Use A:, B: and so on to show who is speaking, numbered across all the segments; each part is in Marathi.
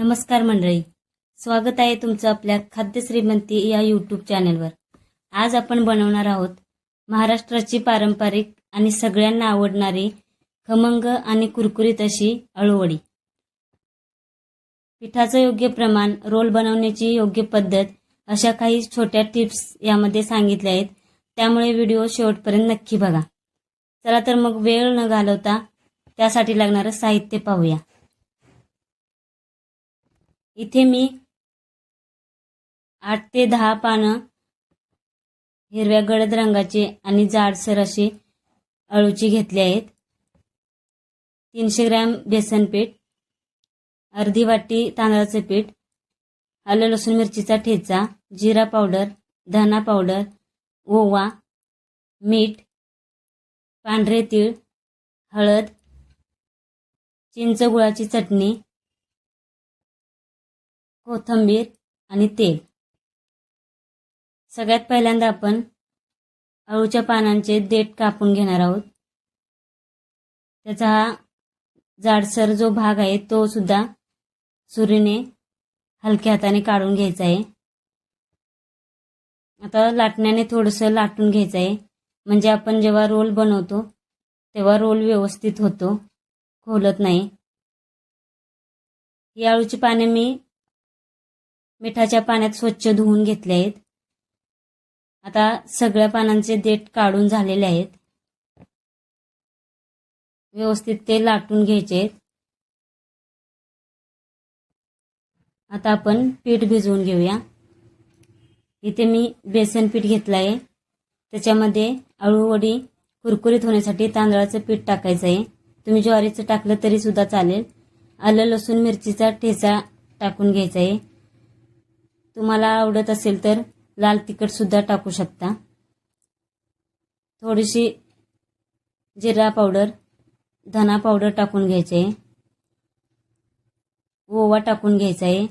A: नमस्कार मंडळी, स्वागत आहे तुमचं आपल्या खाद्य श्रीमंती या यूट्यूब चॅनलवर। आज आपण बनवणार आहोत महाराष्ट्राची पारंपरिक आणि सगळ्यांना आवडणारी खमंग आणि कुरकुरीत अशी अळूवडी। पिठाचं योग्य प्रमाण, रोल बनवण्याची योग्य पद्धत अशा काही छोट्या टिप्स यामध्ये सांगितल्या आहेत, त्यामुळे व्हिडिओ शेवटपर्यंत नक्की बघा। चला तर मग वेळ न घालवता त्यासाठी लागणारं साहित्य पाहूया। इथे मी 8 ते 10 पानं हिरव्या गडद रंगाचे आणि जाडसर अशी अळूची घेतली आहेत। 300 ग्रॅम बेसन पीठ, अर्धी वाटी तांदळाचे पीठ, आलं लसूण मिरचीचा ठेचा, जिरा पावडर, धना पावडर, ओवा, मीठ, पांढरे तीळ, हळद, चिंच गुळाची चटणी, कोथिंबीर आणि तेल। सगळ्यात पहिल्यांदा आपण अळूच्या पानांचे देठ कापून घेणार आहोत। त्याचा हा जाडसर जो भाग आहे तो सुद्धा सुरीने हलक्या हाताने काढून घ्यायचा आहे। आता लाटण्याने थोडंसं लाटून घ्यायचं आहे, म्हणजे आपण जेव्हा रोल बनवतो तेव्हा रोल व्यवस्थित होतो, खोलत नाही। ही अळूची पाने मी मिठाच्या पाण्यात स्वच्छ धुवून घेतले आहेत। आता सगळ्या पानांचे देठ काढून झालेले आहेत, व्यवस्थित ते लाटून घ्यायचे आहेत। आता आपण पीठ भिजवून घेऊया। इथे मी बेसन पीठ घेतलं आहे, त्याच्यामध्ये अळूवडी कुरकुरीत होण्यासाठी तांदळाचं पीठ टाकायचं आहे। तुम्ही ज्वारीचं टाकलं तरी सुद्धा चालेल। आलं लसूण मिरचीचा ठेचा टाकून घ्यायचा आहे। तुम्हाला आवडत असेल तर लाल तिखट सुद्धा टाकू शकता। थोडीशी जिरा पावडर, धना पावडर टाकून घ्यायचे आहे। ओवा टाकून घ्यायचा आहे।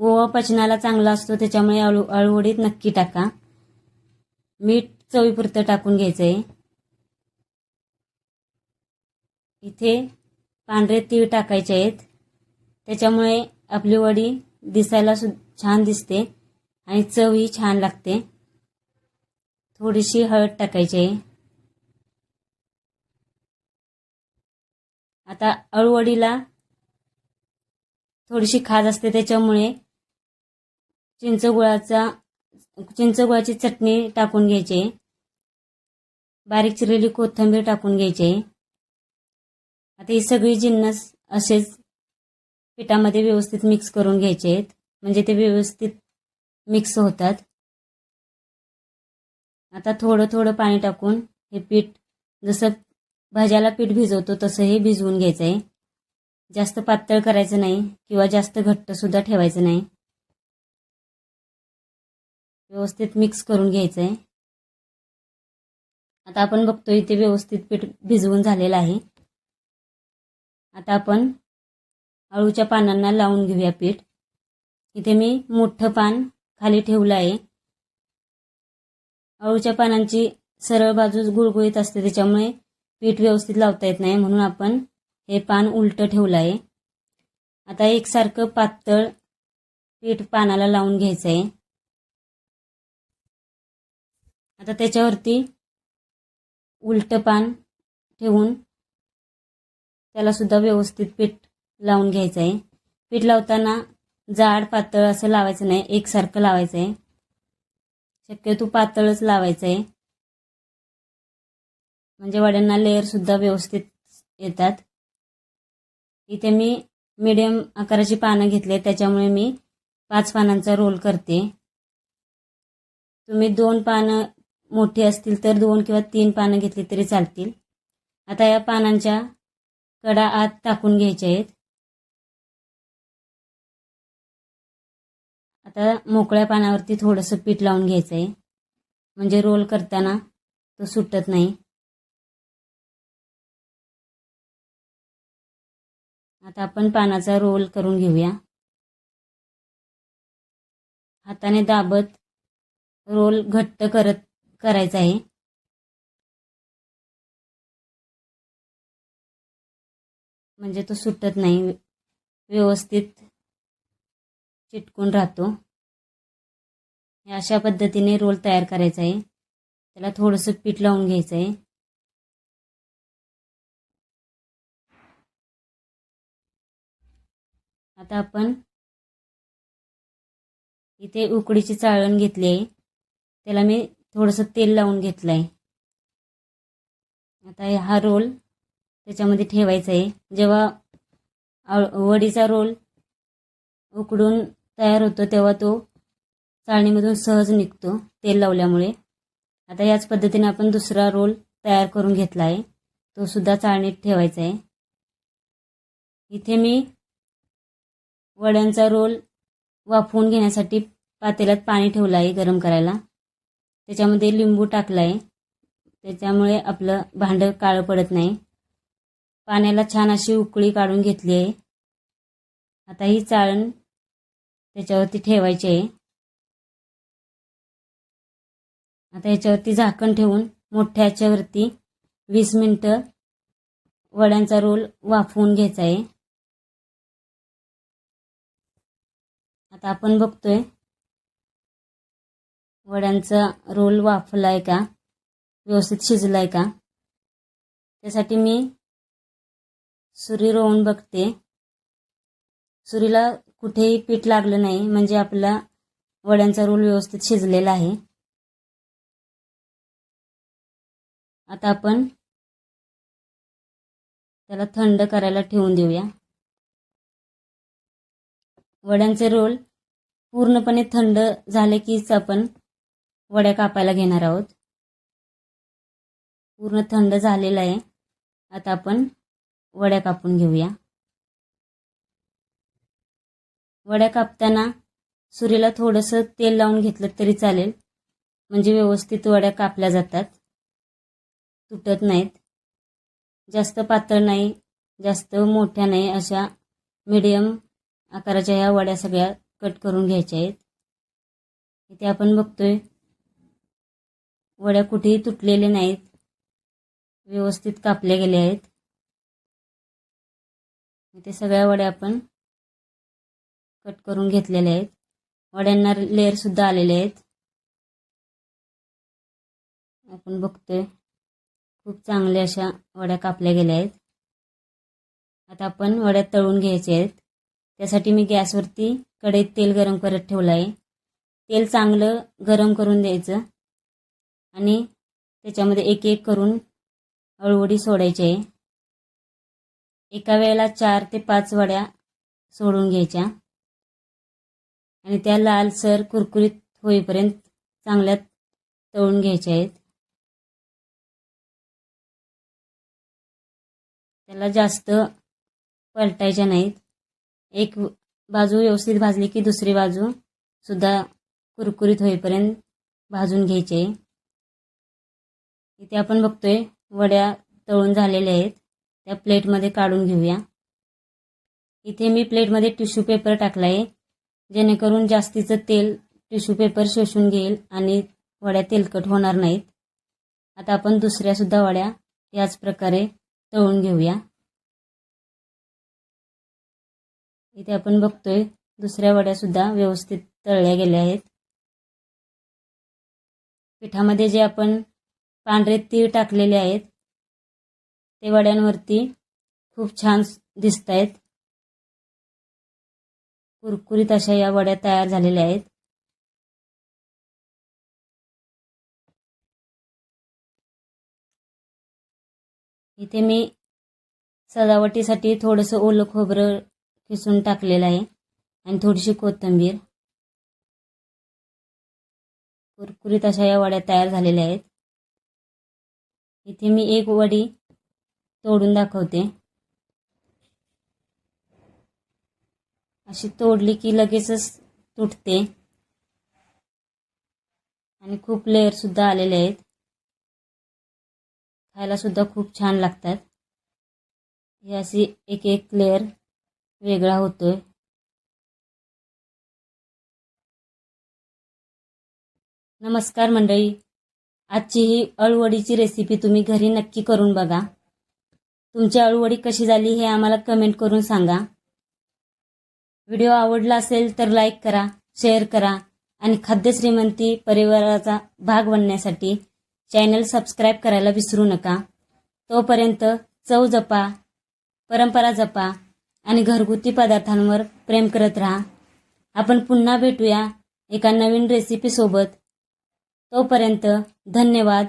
A: ओवा पचनाला चांगला असतो, त्याच्यामुळे अळूवडीत नक्की टाका। मीठ चवीपुरतं टाकून घ्यायचं आहे। इथे पांढरे तीळ टाकायचे आहेत, त्याच्यामुळे आपली वडी दिसायला छान दिसते आणि चवही छान लागते। थोडीशी हळद टाकायची आहे। आता अळूवडीला थोडीशी खाज असते, त्याच्यामुळे चिंच गुळाची चटणी टाकून घ्यायची आहे। बारीक चिरलेली कोथिंबीर टाकून घ्यायची आहे। आता ही सगळी जिन्नस असेच पिठामध्ये व्यवस्थित मिक्स करून घ्यायचे आहेत, म्हणजे ते व्यवस्थित मिक्स होतात। आता थोडं थोडं पाणी टाकून हे पीठ, जसं भाज्याला पीठ भिजवतो तसं हे भिजवून घ्यायचं आहे। जास्त पातळ करायचं नाही किंवा जास्त घट्ट सुद्धा ठेवायचं नाही, व्यवस्थित मिक्स करून घ्यायचं आहे। आता आपण बघतोय इथे व्यवस्थित पीठ भिजवून झालेलं आहे। आता आपण अळूच्या पानांना लावून घेऊया पीठ। इथे मी मोठं पान खाली ठेवलं आहे। अळूच्या पानांची सरळ बाजू गुळगुळीत असते, त्याच्यामुळे पीठ व्यवस्थित लावता येत नाही, म्हणून आपण हे पान उलटं ठेवलं आहे। आता एकसारखं पातळ पीठ पानाला लावून घ्यायचं आहे। आता त्याच्यावरती उलटं पान ठेवून त्याला सुद्धा व्यवस्थित पीठ लावून घ्यायचं आहे। पीठ लावताना जाड पातळ असं लावायचं नाही, एकसारखं लावायचं आहे। शक्यतो पातळच लावायचं आहे, म्हणजे वड्यांना लेअर सुद्धा व्यवस्थित येतात। इथे मी मीडियम आकाराची पानं घेतले, त्याच्यामुळे मी 5 पानांचा रोल करते। तुम्ही 2 पानं मोठी असतील तर 2 किंवा 3 पानं घेतली तरी चालतील। आता या पानांच्या कडा आत टाकून घ्यायच्या आहेत। आता मोकळ्या पानावरती थोडंसं पीठ लावून घ्यायचं आहे, म्हणजे रोल करताना तो सुटत नाही। आता आपण पानाचा रोल करून घेऊया। हाताने दाबत रोल घट्ट करायचा आहे, म्हणजे तो सुटत नाही, व्यवस्थित चिटकून राहतो। हे अशा पद्धतीने रोल तयार करायचा आहे। त्याला थोडंसं पीठ लावून घ्यायचं आहे। आता आपण इथे उकडीची चाळण घेतली आहे, त्याला मी थोडंसं तेल लावून घेतलं आहे। आता हा रोल त्याच्यामध्ये ठेवायचा आहे। जेव्हा वडीचा रोल उकडून तयार होतो तेव्हा तो चाळणीमधून सहज निघतो तेल लावल्यामुळे। आता याच पद्धतीने आपण दुसरा रोल तयार करून घेतला आहे, तो सुद्धा चाळणीत ठेवायचा आहे। इथे मी वड्यांचा रोल वाफवून घेण्यासाठी पातेल्यात पाणी ठेवलं आहे गरम करायला। त्याच्यामध्ये लिंबू टाकला आहे, त्याच्यामुळे आपलं भांडं काळं पडत नाही। पाण्याला छान अशी उकळी काढून घेतली आहे। आता ही चाळण त्याच्यावरती ठेवायची आहे। आता याच्यावरती झाकण ठेवून मोठ्या आचेवरती 20 मिनिटं वड्यांचा रोल वाफवून घ्यायचा आहे। आता आपण बघतोय वड्यांचा रोल वाफलाय का, व्यवस्थित शिजलाय का। त्यासाठी मी सुरी रोवून बघते। सुरीला कुठेही पीठ लागलं नाही म्हणजे आपला वड्यांचा रोल व्यवस्थित शिजलेला आहे। आता आपण त्याला थंड करायला ठेवून देऊया। वड्यांचे रोल पूर्णपणे थंड झाले कीच आपण वड्या कापायला घेणार आहोत। पूर्ण थंड झालेला आहे। आता आपण वड्या कापून घेऊया। वड्या कापताना सुरीला थोडंसं तेल लावून घेतलं तरी चालेल, म्हणजे व्यवस्थित वड्या कापल्या जातात, तुटत नाहीत। जास्त पातळ नाही, जास्त मोठ्या नाही, अशा मीडियम आकाराच्या ह्या वड्या सगळ्या कट करून घ्यायच्या आहेत। इथे आपण बघतोय वड्या कुठेही तुटलेले नाहीत, व्यवस्थित कापल्या गेल्या आहेत। इथे सगळ्या वड्या आपण कट करून घेतलेल्या आहेत। वड्यांना लेअर सुद्धा आलेले आहेत। आपण बघतोय खूप चांगल्या अशा वड्या कापल्या गेल्या आहेत। आता आपण वड्या तळून घ्यायच्या आहेत। त्यासाठी मी गॅसवरती कढईत तेल गरम करत ठेवलं आहे। तेल चांगलं गरम करून द्यायचं आणि त्याच्यामध्ये एक एक करून अळूवडी सोडायची आहे। एका वेळेला 4 ते 5 वड्या सोडून घ्यायच्या आणि त्या लालसर कुरकुरीत होईपर्यंत चांगल्या तळून घ्यायच्या आहेत। त्याला जास्त पलटायच्या नाहीत। एक बाजू व्यवस्थित भाजली की दुसरी बाजू सुद्धा कुरकुरीत होईपर्यंत भाजून घ्यायची आहे। इथे आपण बघतोय वड्या तळून झालेल्या आहेत, त्या प्लेटमध्ये काढून घेऊया। इथे मी प्लेटमध्ये टिश्यू पेपर टाकला आहे, जेणेकरून जास्तीचं तेल टिश्यू पेपर शोषून घेईल आणि वड्या तेलकट होणार नाहीत। आता आपण दुसऱ्या सुद्धा वड्या याच प्रकारे तळून घेऊया। इथे आपण बघतोय दुसऱ्या वड्या सुद्धा व्यवस्थित तळल्या गेल्या आहेत। पिठामध्ये जे आपण पांढरे तीळ टाकलेले आहेत ते वड्यांवरती खूप छान दिसतायत। कुरकुरीत अशा या वड्या तयार झालेल्या आहेत। इथे मी सजावटीसाठी थोडंसं ओलं खोबरं किसून टाकलेलं आहे आणि थोडीशी कोथिंबीर। कुरकुरीत अशा या वड्या तयार झालेल्या आहेत। इथे मी एक वडी तोडून दाखवते। अशी तोडली की लगेचच तुटते आणि खूप लेअर सुद्धा आलेले आहेत। खायला सुद्धा खूप छान लागतात। ही अशी एक एक लेअर वेगळा होतोय। नमस्कार मंडळी, आजची ही अळूवडीची रेसिपी तुम्ही घरी नक्की करून बघा। तुमची अळूवडी कशी झाली हे आम्हाला कमेंट करून सांगा। व्हिडिओ आवडला असेल तर लाईक करा, शेअर करा आणि खाद्य श्रीमंती परिवाराचा भाग बनण्यासाठी चॅनल सबस्क्राईब करायला विसरू नका. तोपर्यंत चव जपा, परंपरा जपा आणि घरगुती पदार्थांवर प्रेम करत राहा. आपण पुन्हा भेटूया एका नवीन रेसिपी सोबत. तोपर्यंत धन्यवाद.